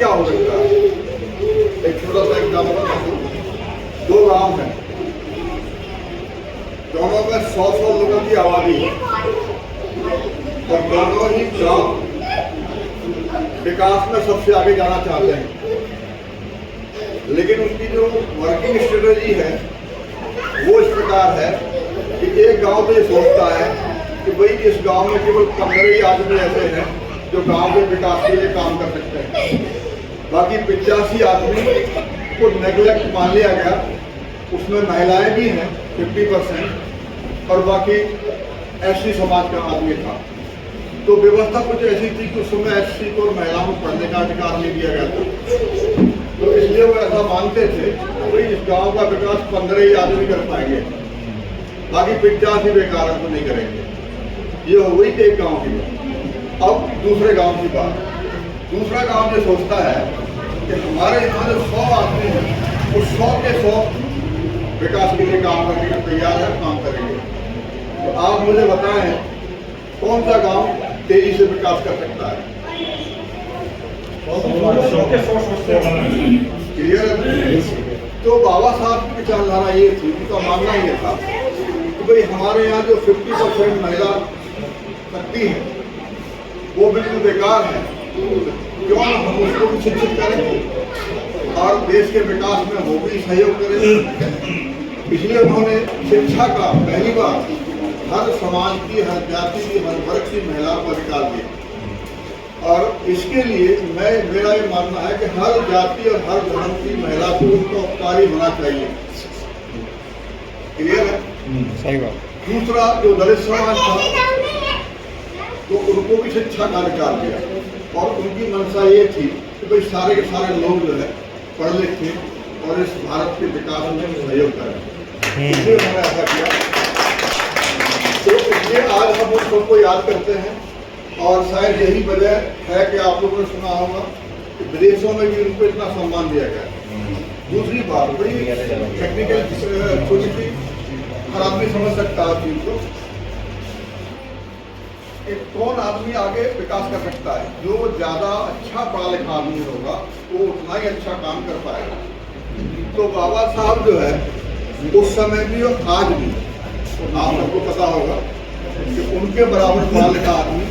क्या हो सकता है? एक छोटा सा एग्जाम्पल दूं। 2 गांव हैं, दोनों में 100 लोगों की आबादी है और दोनों ही गांव विकास में सबसे आगे जाना चाहते हैं, लेकिन उनकी जो वर्किंग स्ट्रेटेजी है वो इस प्रकार है कि एक गांव तो ये सोचता है कि भाई इस गांव में केवल 15 ही आदमी ऐसे हैं जो गांव के विकास के लिए काम कर सकते हैं, बाकी 85 आदमी को नेग्लेक्ट मान लिया गया। उसमें महिलाएं भी हैं 50% और बाकी एससी समाज का आदमी था। तो व्यवस्था कुछ ऐसी थी कि उस समय एससी को और महिलाओं को पढ़ने का अधिकार नहीं दिया गया था, तो इसलिए वो ऐसा मानते थे कि इस गांव का विकास 15 ही आदमी कर पाएंगे, बाकी 85 बेकार को नहीं करेंगे। ये हो गई एक गांव की बात। अब दूसरे गांव की बात। दूसरा गांव ये सोचता है कि हमारे यहाँ जो 100 आदमी हैं वो 100 के 100 विकास के लिए काम करने के तैयार है, काम करेंगे। तो आप मुझे बताएं कौन सा गांव तेजी से विकास कर सकता है? क्लियर है? तो बाबा साहब की विचारधारा ये थी, उनका मानना ये था कि भाई हमारे यहाँ जो 50% महिला शक्ति है वो बिल्कुल बेकार है, क्यों ना हम उसको भी शिक्षित करें और देश के विकास में वो भी सहयोग करें। इसलिए उन्होंने शिक्षा का पहली बार हर समाज की, हर जाति की, हर वर्ग की महिलाओं को अधिकार दिया। और इसके लिए मेरा ये मानना है कि हर जाति और हर धर्म की महिला को उनका उपकारी होना चाहिए। क्लियर है? सही बात। दूसरा, जो दलित समाज था तो उनको भी शिक्षा का अधिकार दिया और उनकी मंशा ये थी कि भाई सारे के सारे लोग जो है पढ़ लिखे और इस भारत के विकास में सहयोग करें, इसलिए उन्होंने ऐसा किया। तो इसलिए आज हम उन सबको याद करते हैं और शायद यही वजह है कि आप लोगों ने सुना होगा कि विदेशों में भी उनको इतना सम्मान दिया गया। दूसरी बात, बड़ी टेक्निकल छोटी सी हर आदमी समझ सकता है चीज को, एक कौन आदमी आगे विकास कर सकता है? जो ज्यादा अच्छा पढ़ा लिखा आदमी होगा वो उतना ही अच्छा काम कर पाएगा। तो बाबा साहब जो है उस समय भी और आज भी, तो आप सबको पता होगा कि उनके बराबर पढ़ा लिखा आदमी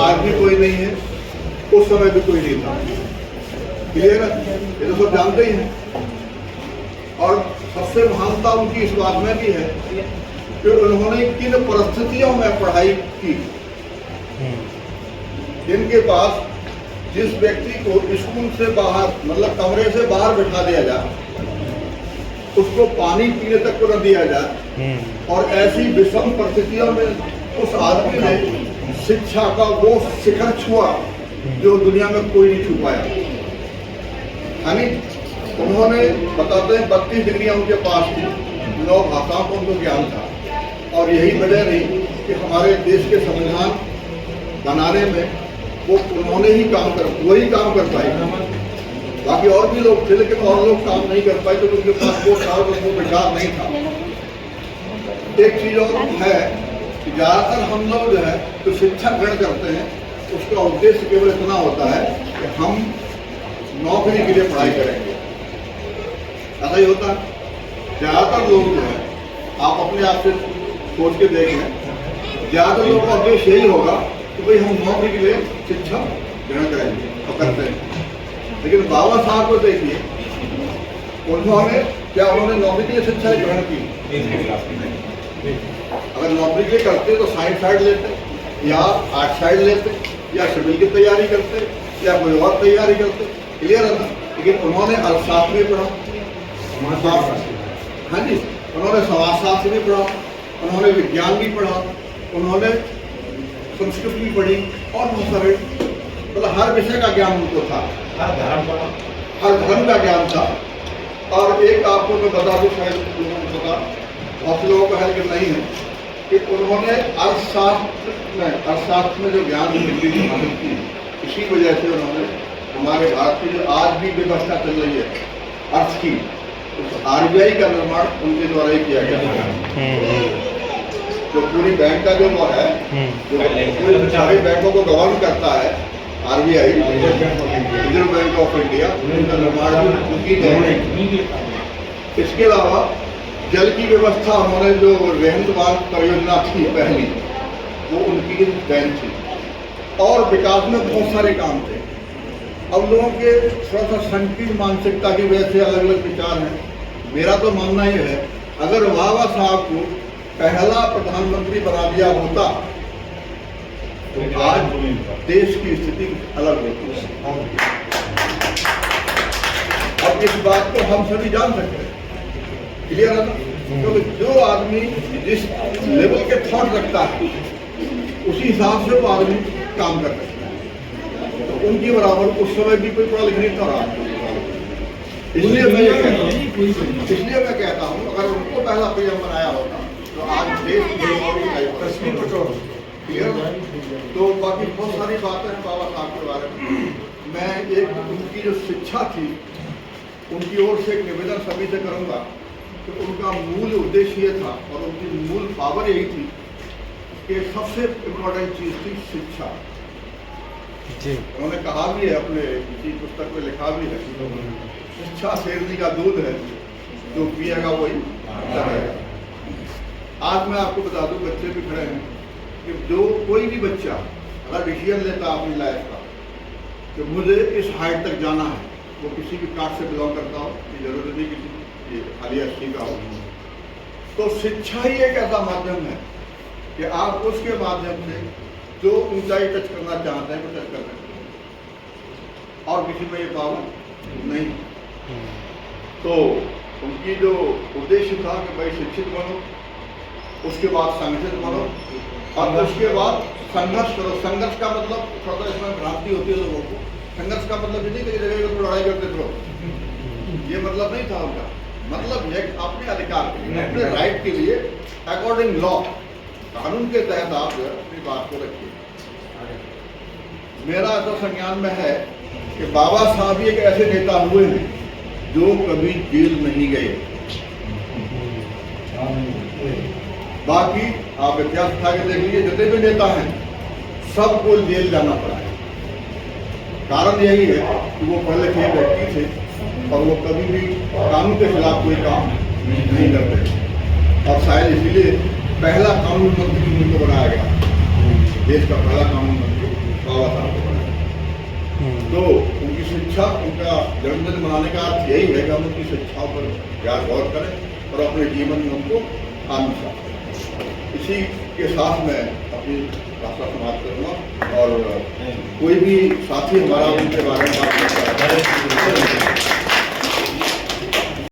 आज भी कोई नहीं है, उस समय भी कोई नहीं था। क्लियर है? ये तो सब जानते ही हैं। और सबसे महानता उनकी इस बात में भी है कि उन्होंने किन परिस्थितियों में पढ़ाई की। जिनके पास जिस व्यक्ति को स्कूल से बाहर, मतलब कमरे से बाहर बिठा दिया जाए, उसको पानी पीने तक को न दिया जाए, और ऐसी विषम परिस्थितियों में उस आदमी ने शिक्षा का वो शिखर छुआ जो दुनिया में कोई नहीं छू पाया। यानी उन्होंने, बताते हैं 32 डिग्रियां उनके पास थी, 9 भाषाओं को उनको ज्ञान था, और यही वजह रही कि हमारे देश के संविधान बनाने में वो उन्होंने ही वही काम कर पाए। बाकी और भी लोग थे लेकिन और लोग काम नहीं कर पाए, तो उनके पास वो था, वो विचार नहीं था। एक चीज और है कि ज्यादातर हम लोग जो है तो शिक्षा ग्रहण करते हैं, उसका उद्देश्य केवल इतना होता है कि हम नौकरी के लिए पढ़ाई करेंगे। ऐसा ही होता है। ज्यादातर लोग जो है, आप अपने आप से सोच के देख लें, ज्यादातर लोगों का उद्देश्य यही होगा कि भाई हम नौकरी के लिए शिक्षा ग्रहण करेंगे और करते हैं। लेकिन बाबा साहब को देखिए, उन्होंने नौकरी के लिए शिक्षा ग्रहण की? अगर नौकरी के लिए करते तो साइंस साइड लेते या आर्ट साइड लेते या सिविल की तैयारी करते या कोई और तैयारी करते। क्लियर है ना? लेकिन उन्होंने अर्थशास्त्र भी पढ़ा, हाँ जी, उन्होंने समाजशास्त्र भी पढ़ा, उन्होंने विज्ञान भी पढ़ा, उन्होंने संस्कृत भी पढ़ी और बहुत सारे, मतलब हर विषय का ज्ञान उनको था, हर धर्म का ज्ञान था। और एक आपको मैं बता दूं, शायद लोगों को पता, बहुत लोगों को है कि नहीं है, कि उन्होंने अर्थशास्त्र में जो ज्ञान डिग्री हासिल की, इसी वजह से उन्होंने हमारे भारत की जो आज भी व्यवस्था चल रही है अर्थ की, उस आरबीआई का निर्माण उनके द्वारा ही किया गया। जो पूरी बैंक का जो है, जो पूरे सारे बैंकों को गवर्न करता है, RBI, reserve bank of India उनका निर्माण उनकी है। इसके अलावा जल की व्यवस्था उन्होंने जो रहंदबान परियोजना थी पहली, वो उनकी देन थी। और विकास में बहुत सारे काम थे। अब लोगों के थोड़ा सा संकीर्ण मानसिकता की वजह से अलग अलग विचार हैं। मेरा तो मानना यह है, अगर बाबा साहब को पहला प्रधानमंत्री बना दिया होता तो आज देश की स्थिति अलग होती है। अब इस बात को हम सभी जान सकते हैं, क्लियर है ना? क्योंकि जो आदमी जिस लेवल के थॉट रखता है उसी हिसाब से वो आदमी काम कर सकता है। तो उनके बराबर उस समय भी कोई पढ़ा लिखा नहीं था। इसलिए मैं कहता हूँ अगर उनको पहला पीएम बनाया होता तो आज देश क्लियर। तो बाकी बहुत सारी बातें हैं बाबा साहब के बारे में। मैं एक उनकी जो शिक्षा थी उनकी ओर से एक निवेदन सभी से करूँगा कि उनका मूल उद्देश्य ये था और उनकी मूल पावर यही थी कि सबसे इम्पोर्टेंट चीज़ थी शिक्षा। उन्होंने कहा भी है, अपने किसी पुस्तक में लिखा भी है, शिक्षा शेरनी का दूध है, जो पिएगा वही रहेगा। आज मैं आपको बता दूं, बच्चे भी खड़े हैं कि जो कोई भी बच्चा अगर डिसीजन लेता अपनी लाइफ का कि मुझे इस हाइट तक जाना है, वो किसी भी कास्ट से बिलोंग करता हो, ये जरूरी नहीं किसी खाली एसटी का हो, तो शिक्षा ही एक ऐसा माध्यम है कि आप उसके माध्यम से जो ऊंचाई टच करना चाहते हैं वो टच कर सकते हैं और किसी में ये पावर नहीं। तो उनकी जो उद्देश्य था कि भाई शिक्षित बनो, उसके बाद संगठित बनो और उसके बाद संघर्ष करो। संघर्ष का मतलब थोड़ा इसमें भ्रांति होती है लोगों को। संघर्ष का मतलब ये नहीं कि जगह तो लड़ाई करते रहो, ये मतलब नहीं था उनका। मतलब ये अपने अधिकार के लिए, अपने राइट के लिए अकॉर्डिंग लॉ, कानून के तहत आप जो है अपनी बात को रखिए। मेरा ऐसा संज्ञान में है कि बाबा साहब एक ऐसे नेता हुए हैं जो कभी जेल नहीं गए। बाकी आप इतिहास उठा के देख लीजिए, जितने भी नेता हैं सबको जेल जाना पड़ा है। कारण यही है कि वो पढ़े लिखे व्यक्ति थे और वो कभी भी कानून के खिलाफ कोई काम नहीं करते। और शायद इसीलिए पहला कानून मंत्री उनको बनाया गया, देश का पहला कानून मंत्री बाबा साहब को बनाया। तो उनकी शिक्षा, उनका जन्मदिन मनाने का अर्थ यही है कि हम उनकी शिक्षाओं पर याद गौर करें और अपने जीवन में उनको आत्मसात करें। इसी के साथ मैं अपनी भाषा समाप्त करूँगा और कोई भी साथी हमारा उनके बारे में